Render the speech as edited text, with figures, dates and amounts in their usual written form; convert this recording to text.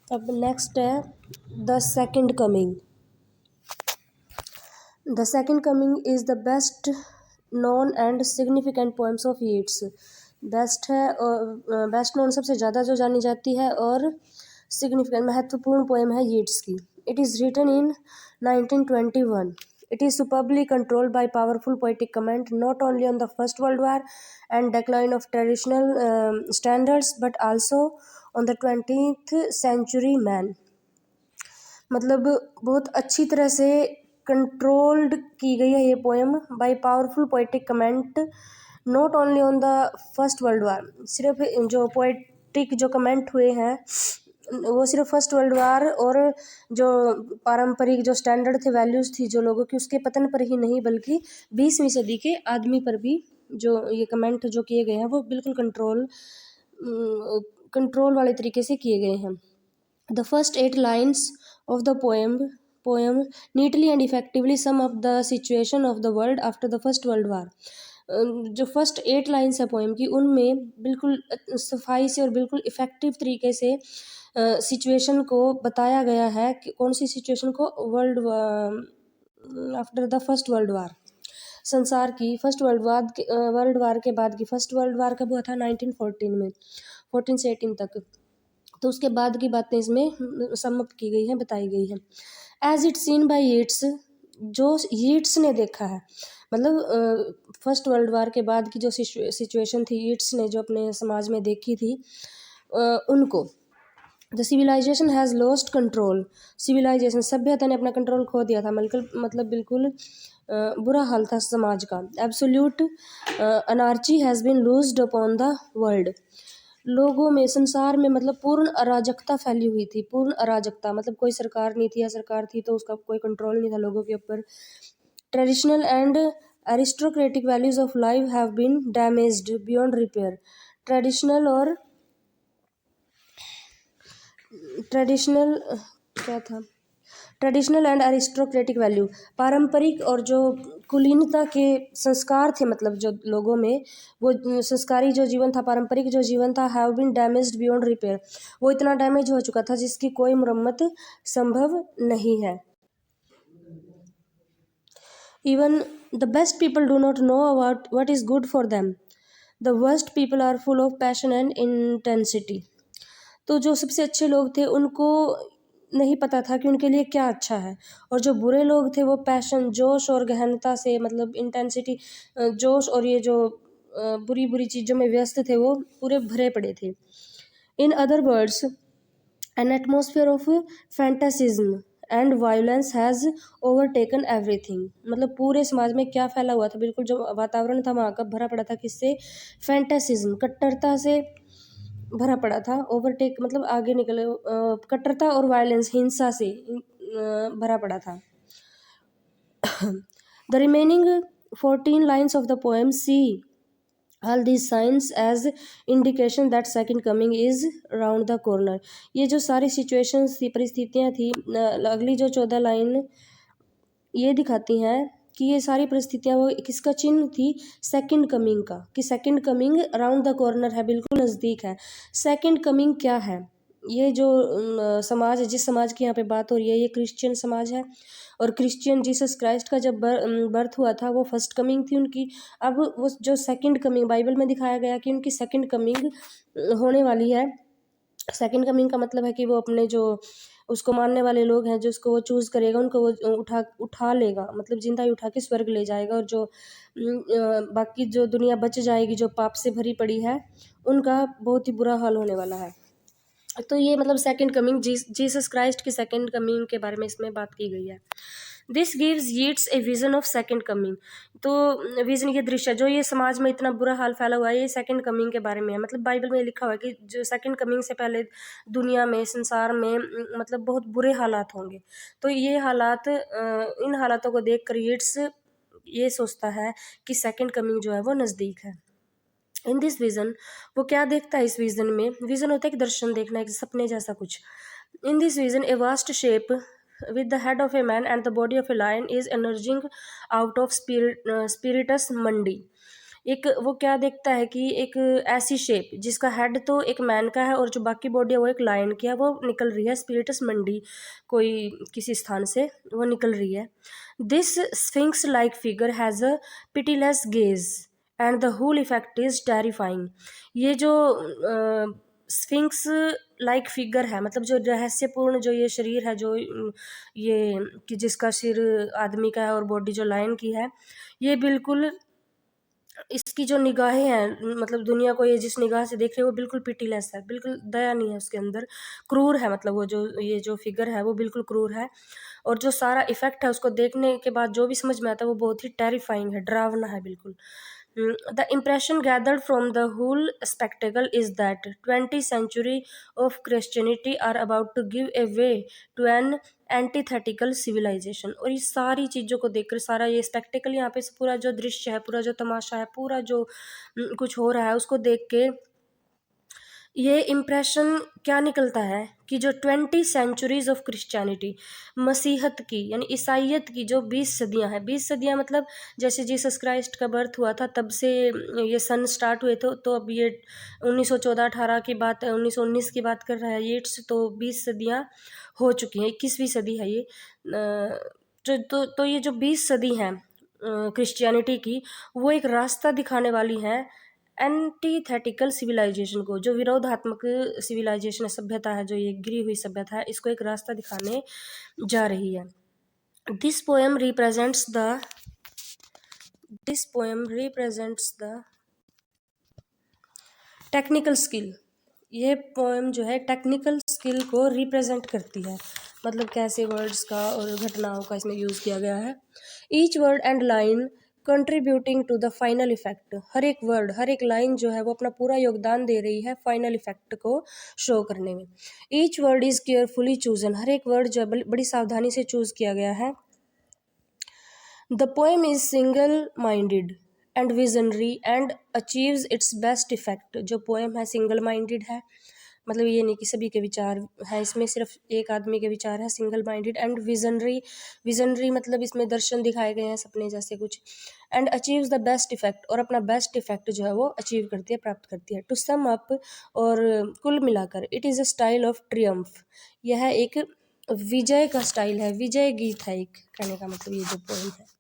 अब नेक्स्ट है the second coming. The second coming is the best non and significant poems of Yeats. Best है और best non सबसे ज़्यादा जो जानी जाती है और सिग्निफिकेंट महत्वपूर्ण पोएम है यीट्स की। It is written in 1921। It is superbly controlled by powerful poetic comment not only on the First World War and decline of traditional standards but also on the 20th century man। मतलब बहुत अच्छी तरह से controlled की गई है ये poem by powerful poetic comment not only on the first world war. सिर्फ जो पोएटिक जो कमेंट हुए हैं वो सिर्फ फर्स्ट वर्ल्ड वार और जो पारंपरिक जो स्टैंडर्ड थे वैल्यूज़ थी जो लोगों की उसके पतन पर ही नहीं बल्कि 20वीं सदी के आदमी पर भी जो ये कमेंट जो किए गए हैं वो बिल्कुल कंट्रोल वाले तरीके से किए गए हैं। The first 8 lines of the poem neatly and effectively sum up the situation of the world after the First World War। जो फर्स्ट 8 लाइन्स है पोएम की उनमें बिल्कुल सफाई से और बिल्कुल इफ़ेक्टिव तरीके से सिचुएशन को बताया गया है कि कौन सी सिचुएशन को after the first world war संसार की वर्ल्ड वार के बाद की फर्स्ट वर्ल्ड वार कब हुआ था 1914 में 14 से 18 तक। तो उसके बाद की बातें इसमें समअप की गई हैं बताई गई हैं। As it seen by Yeats जो यीट्स ने देखा है मतलब फर्स्ट वर्ल्ड वार के बाद की जो सिचुएशन थी यीट्स ने जो अपने समाज में देखी थी उनको the civilization has lost control. Civilization सभ्यता ने अपना कंट्रोल खो दिया था मतलब बिल्कुल बुरा हाल था समाज का। Absolute anarchy has been loosed upon the world. लोगों में संसार में मतलब पूर्ण अराजकता फैली हुई थी। पूर्ण अराजकता मतलब कोई सरकार नहीं थी या सरकार थी तो उसका कोई कंट्रोल नहीं था लोगों के ऊपर। Traditional and aristocratic values of life have been damaged beyond repair. Traditional and aristocratic value पारंपरिक और जो कुलीनता के संस्कार थे मतलब जो लोगों में वो संस्कारी जो जीवन था पारंपरिक जो जीवन था have been damaged beyond repair. वो इतना डैमेज हो चुका था जिसकी कोई मुरम्मत संभव नहीं है। Even the best people do not know about what is good for them. The worst people are full of passion and intensity. तो जो सबसे अच्छे लोग थे उनको नहीं पता था कि उनके लिए क्या अच्छा है और जो बुरे लोग थे वो पैशन जोश और गहनता से मतलब इंटेंसिटी जोश और ये जो बुरी बुरी चीज़ों में व्यस्त थे वो पूरे भरे पड़े थे। In other words an atmosphere of fantasism and violence has overtaken everything. मतलब पूरे समाज में क्या फैला हुआ था बिल्कुल जो वातावरण था वहाँ का भरा पड़ा था किससे फैंटासिज्म कट्टरता से भरा पड़ा था। ओवरटेक मतलब आगे निकले कट्टरता और वायलेंस हिंसा से भरा पड़ा था। The remaining 14 lines of the poem see all these signs as indication that second coming is round the corner. ये जो सारी सिचुएशंस थी परिस्थितियाँ थी अगली जो 14 लाइन ये दिखाती हैं कि ये सारी परिस्थितियाँ वो किसका चिन्ह थी सेकंड कमिंग का कि second coming around the corner है बिल्कुल नज़दीक है। सेकंड कमिंग क्या है ये जो समाज है जिस समाज की यहाँ पे बात हो रही है ये क्रिश्चियन समाज है और क्रिश्चियन जीसस क्राइस्ट का जब बर्थ हुआ था वो फर्स्ट कमिंग थी उनकी। अब वो जो सेकंड कमिंग बाइबल में दिखाया गया कि उनकी सेकंड कमिंग होने वाली है। सेकंड कमिंग का मतलब है कि वो अपने जो उसको मानने वाले लोग हैं जो उसको वो चूज़ करेगा उनको वो उठा लेगा मतलब जिंदा ही उठा के स्वर्ग ले जाएगा और जो बाकी जो दुनिया बच जाएगी जो पाप से भरी पड़ी है उनका बहुत ही बुरा हाल होने वाला है। तो ये मतलब सेकंड कमिंग जीसस क्राइस्ट की सेकंड कमिंग के बारे में इसमें बात की गई है। This gives Yeats a vision of second coming. तो विजन ये दृश्य जो ये समाज में इतना बुरा हाल फैला हुआ है ये सेकंड कमिंग के बारे में है। मतलब बाइबल में लिखा हुआ है कि जो सेकंड कमिंग से पहले दुनिया में संसार में मतलब बहुत बुरे हालात होंगे। तो ये हालात इन हालातों को देख कर यीट्स ये सोचता है कि सेकंड कमिंग जो है वो नज़दीक है। इन दिस विजन वो क्या देखता है इस विजन में विजन होता है कि दर्शन देखना एक सपने जैसा कुछ। In this vision a vast shape with the head of a man and the body of a lion is emerging out of spiritus mundi। एक वो क्या देखता है कि एक ऐसी शेप जिसका हेड तो एक मैन का है और जो बाकी बॉडी है वो एक लायन की है, वो निकल रही है स्पिरिटस मंडी कोई किसी स्थान से वो निकल रही है। This sphinx like figure has a pitiless gaze and the whole effect is terrifying. ये जो स्फिंक्स लाइक फिगर है, मतलब जो रहस्यपूर्ण जो ये शरीर है, जो ये कि जिसका सिर आदमी का है और बॉडी जो लायन की है, ये बिल्कुल इसकी जो निगाहें हैं, मतलब दुनिया को ये जिस निगाह से देख रहे हैं वो बिल्कुल पिटीलेस है, बिल्कुल दया नहीं है उसके अंदर, क्रूर है। मतलब वो जो ये जो फिगर है वो बिल्कुल क्रूर है और जो सारा इफेक्ट है उसको देखने के बाद जो भी समझ में आता है वो बहुत ही टेरिफाइंग है, डरावना है बिल्कुल। The impression gathered from the whole spectacle is that 20th century of Christianity are about to give a way to an antithetical civilization. और ये सारी चीज़ों को देखकर, सारा ये स्पेक्टेकल यहाँ पे पूरा जो दृश्य है, पूरा जो तमाशा है, पूरा जो कुछ हो रहा है उसको देख के ये इम्प्रेशन क्या निकलता है कि जो 20 सेंचुरीज ऑफ क्रिश्चियनिटी, मसीहत की यानी ईसाइयत की जो 20 सदियां हैं, 20 सदियां मतलब जैसे जीसस क्राइस्ट का बर्थ हुआ था तब से ये सन स्टार्ट हुए थे, तो अब ये 1914-18 की बात है, 1919 की बात कर रहा है येट्स, तो 20 सदियां हो चुकी हैं, 21वीं सदी है ये। तो ये जो 20 सदी हैं क्रिश्चियनिटी की, वो एक रास्ता दिखाने वाली हैं एंटीथेटिकल सिविलाइजेशन को, जो विरोधात्मक सिविलाइजेशन है, सभ्यता है, जो ये गिरी हुई सभ्यता है, इसको एक रास्ता दिखाने जा रही है। This poem represents the technical skill. ये पोएम जो है टेक्निकल स्किल को रिप्रेजेंट करती है, मतलब कैसे वर्ड्स का और घटनाओं का इसमें यूज़ किया गया है। Each word and line contributing to the final effect. हर एक वर्ड, हर एक लाइन जो है वो अपना पूरा योगदान दे रही है फाइनल इफेक्ट को शो करने में। Each word is carefully chosen. हर एक वर्ड जो है बड़ी सावधानी से चूज़ किया गया है। The poem is single minded and visionary and achieves it's best effect. जो पोएम है सिंगल माइंडेड है, मतलब ये नहीं कि सभी के विचार हैं इसमें, सिर्फ एक आदमी के विचार है। सिंगल माइंडेड एंड विजनरी मतलब इसमें दर्शन दिखाए गए हैं, सपने जैसे कुछ। And achieves the best effect, और अपना बेस्ट इफेक्ट जो है वो अचीव करती है, प्राप्त करती है। टू सम अप, और कुल मिलाकर, it is a style of Triumph. यह एक विजय का स्टाइल है, विजय गीत है एक, कहने का मतलब ये जो पोएम है।